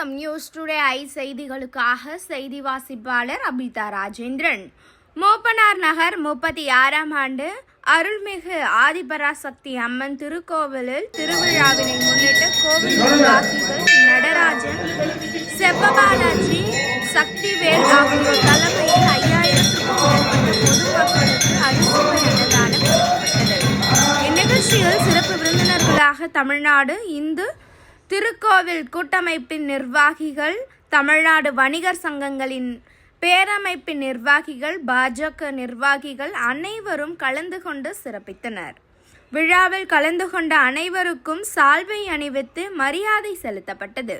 வணக்கம். News today I செய்திகளுக்காக செய்தி வாசிப்பாளர் அபிதா ராஜேந்திரன். மூப்பனார் நகர் 36ஆம் ஆண்டு அருள்மிகு ஆதிபராசக்தி அம்மன் திருக்கோவிலில் திருவிழாவினை முன்னிட்டு கோவில் நிர்வாகிகள் நடராஜன், செப்பபாலாஜி, சக்திவேல் ஆகியோர் தலைமையில் 5000க்கும் மேற்பட்ட பொதுமக்களுக்கு அறுசுவை அன்னதானம் கொடுக்கப்பட்டது. இந்நிகழ்ச்சியில் சிறப்பு விருந்தினர்களாக தமிழ்நாடு இந்து திருக்கோவில் கூட்டமைப்பின் நிர்வாகிகள், தமிழ்நாடு வணிகர் சங்கங்களின் பேரமைப்பின் நிர்வாகிகள், பாஜக நிர்வாகிகள் அனைவரும் கலந்து கொண்டு சிறப்பித்தனர். விழாவில் கலந்து கொண்ட அனைவருக்கும் சால்வை அணிவித்து மரியாதை செலுத்தப்பட்டது.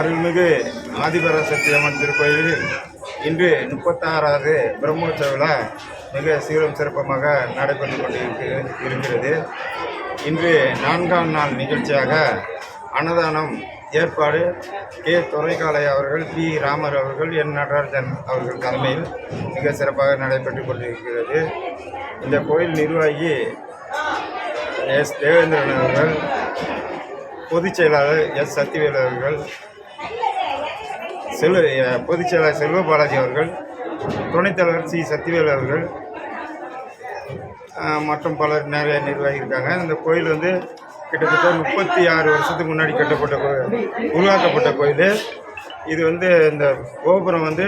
அருள்மிகு ஆதிபராசக்தி அம்மன் திருக்கோயிலில் இன்று 36வது பிரம்மோற்சவ விழா மிக சீரும் சிறப்பமாக நடைபெற்று கொண்டிருக்கிறது. இன்று 4ஆம் நாள் நிகழ்ச்சியாக அன்னதானம் ஏற்பாடு கே. துரைக்காலை அவர்கள், பி. ராமர் அவர்கள், என். நடராஜன் அவர்கள் தலைமையில் மிக சிறப்பாக நடைபெற்று கொண்டிருக்கிறது. இந்த கோயில் நிர்வாகி எஸ். தேவேந்திரன் அவர்கள், பொதுச் செயலாளர் எஸ். சக்திவேல் அவர்கள், பொதுச் செயலாளர் செல்வபாலாஜி அவர்கள், துணைத் தலைவர் சி. சக்திவேல் அவர்கள் மற்றும் பலர் நிறைய நிர்வாகி இருக்காங்க. இந்த கோயில் வந்து கிட்டத்தட்ட 36 வருஷத்துக்கு முன்னாடி உருவாக்கப்பட்ட கோயில். இது வந்து இந்த கோபுரம் வந்து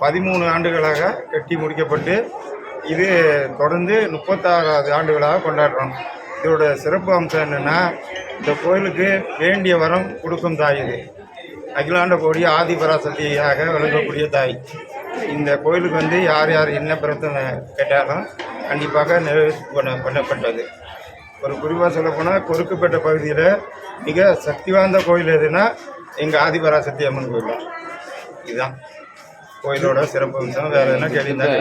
13 ஆண்டுகளாக கட்டி முடிக்கப்பட்டு இது தொடர்ந்து 36வது ஆண்டுகளாக கொண்டாடுறோம். இதோட சிறப்பு அம்சம் என்னென்னா, இந்த கோயிலுக்கு வேண்டிய வரம் கொடுக்கும் தாய். இது அகிலாண்ட கோடி ஆதிபராசக்தியாக விளங்கக்கூடிய தாய். இந்த கோயிலுக்கு வந்து யார் யார் என்ன பிரச்சனை கேட்டாலும் கண்டிப்பாக நிறைவேற்றி பண்ணப்பட்டது. ஒரு குறிப்பாக சொல்லப்போனால் கொருக்குப்பேட்டை பகுதியில் மிக சக்தி வாய்ந்த கோயில் எதுனா எங்கள் ஆதிபராசக்தி அம்மன் கோயில் தான். இதுதான். கோயிலோட சிறப்பு அம்சம். வேறு என்ன கேள்வி தான்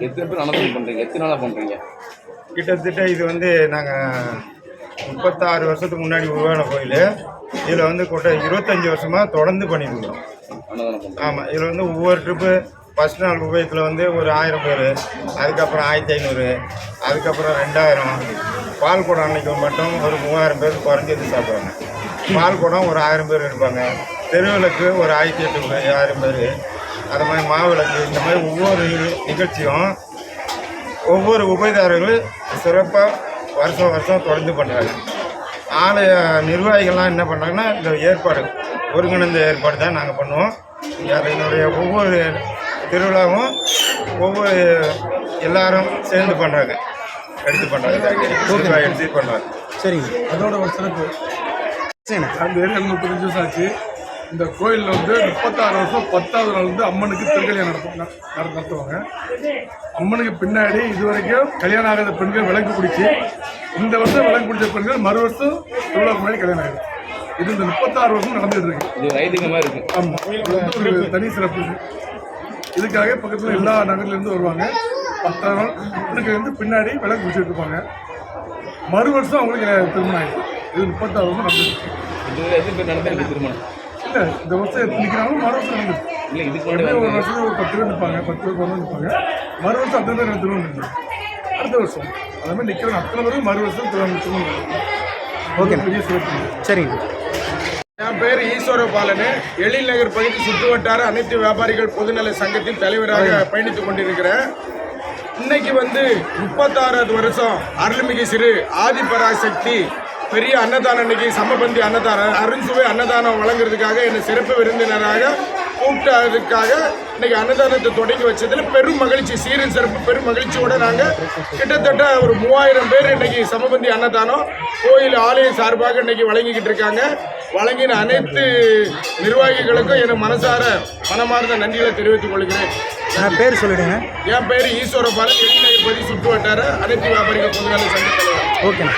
எத்தனை பேர் அன்னதானம் பண்ணுறீங்க? எத்தனை நாளாக பண்ணுறீங்க? கிட்டத்தட்ட இது வந்து நாங்கள் 36 வருஷத்துக்கு முன்னாடி உருவான கோயில். இதில் வந்து 25 வருஷமாக தொடர்ந்து பண்ணிட்டுருக்கோம். அன்னதானம் பண்ணுறோம். ஆமாம், இதில் வந்து ஒவ்வொரு ட்ரிப்பு ஃபஸ்ட் நாள் உபயத்தில் வந்து ஒரு 1000 பேர், அதுக்கப்புறம் 1500, அதுக்கப்புறம் 2000. பால் குடம் அன்னைக்கு மட்டும் ஒரு 3000 பேர் குறைஞ்சது சாப்பிடுவாங்க. பால் குடம் ஒரு 1000 பேர் இருப்பாங்க. தெருவிளக்கு ஒரு 1800 பேர். அது மாதிரி மாவிளக்கு, இந்த மாதிரி ஒவ்வொரு நிகழ்ச்சியும் ஒவ்வொரு உபயதாரர்கள் சிறப்பாக வருஷம் வருஷம் தொடர்ந்து பண்ணுறாங்க. ஆலய நிர்வாகிகள்லாம் என்ன பண்ணுறாங்கன்னா இந்த ஏற்பாடு, ஒருங்கிணைந்த ஏற்பாடு தான் நாங்கள் பண்ணுவோம். அதனுடைய ஒவ்வொரு திருவிழாவும் ஒவ்வொரு எல்லாரும் சேர்ந்து பண்ணுறாங்க, எடுத்து பண்ணுறாங்க, எடுத்து பண்ணுறாங்க. சரிங்க. அதோட ஒரு சிறப்பு சரிண்ணா. அந்த ஏரியா 35 வருஷம் ஆச்சு. இந்த கோயிலில் வந்து 36 வருஷம் 10வது நாள் வந்து அம்மனுக்கு திருக்கல்யாணம் நடத்துவாங்க. அம்மனுக்கு பின்னாடி இதுவரைக்கும் கல்யாணம் ஆகாத பெண்கள் விளக்கு பிடிச்சி, இந்த வருஷம் விளக்கு பிடிச்ச பெண்கள் மறு வருஷம் திருவிழாவுக்கு முன்னாடி கல்யாணம் ஆகிடும். இது இந்த 36 வருஷம் நடந்துட்டு இருக்கு. இது ஒரு ஐதீகமாக இருக்குது. ஆமாம், இது வந்து ஒரு தனி சிறப்பு. இதுக்காக பக்கத்தில் எல்லா நகர்லேருந்து வருவாங்க. 10 நாள் அம்மனுக்கு வந்து பின்னாடி விளக்கு பிடிச்சிட்டு இருப்பாங்க. மறு வருஷம் அவங்களுக்கு திருமணம் ஆகிடும். இது 36 வருஷம் நடந்துருக்கு. இது எத்தனை பேர் நடந்தால் திருமணம்? இல்லை, இந்த வருஷம் எப்படி நிற்கிறாங்களோ மறு வருஷம் நடந்துருக்கு. இல்லை, இதுக்கு ஒரு முன்னாடி வருஷத்துக்கு ஒரு 10 பேர் நிற்பாங்க, 10 பேர் கொண்டு நிற்பாங்க. மறு வருஷம் அத்தனை பேர் திருமணம் நிற்பாங்க. அடுத்த வருஷம் அதே மாதிரி நிற்கிறவங்க அத்தனை பேரும் மறு வருஷம் திருமணம். ஓகே, பெரிய சிறப்பு. சரிங்க. என் பேர் ஈஸ்வரபாலனு. எழில் நகர் பகுதி சுற்றுவட்டார அனைத்து வியாபாரிகள் பொதுநல சங்கத்தின் தலைவராக பயணித்துக் கொண்டிருக்கிறேன். இன்னைக்கு வந்து 36வது வருஷம் அருள்மிகு சிறு ஆதிபராசக்தி பெரிய அன்னதானம், இன்னைக்கு சமபந்தி அன்னதானம், அருண்சுவை அன்னதானம் வழங்குறதுக்காக என்னை சிறப்பு விருந்தினராக கூப்பிட்டதுக்காக இன்னைக்கு அன்னதானத்தை தொடங்கி வச்சதுல பெரும் மகிழ்ச்சி, சீரின் சிறப்பு பெரும் மகிழ்ச்சியோட நாங்கள் கிட்டத்தட்ட ஒரு 3000 பேர் இன்னைக்கு சமபந்தி அன்னதானம் கோயில் ஆலயம் சார்பாக இன்னைக்கு வழங்கிக்கிட்டு இருக்காங்க. வழங்கின அனைத்து நிர்வாகிகளுக்கும் என் மனமார்ந்த நன்றிகளை தெரிவித்துக் கொள்கிறேன். பேர் சொல்லிடுங்க. என் பேர் ஈஸ்வரபாலன். எழில் நகர் பகுதி சுற்று வட்டார அனைத்து வியாபாரிகள் பொதுநல சங்க தலைவர். ஓகேண்ணா.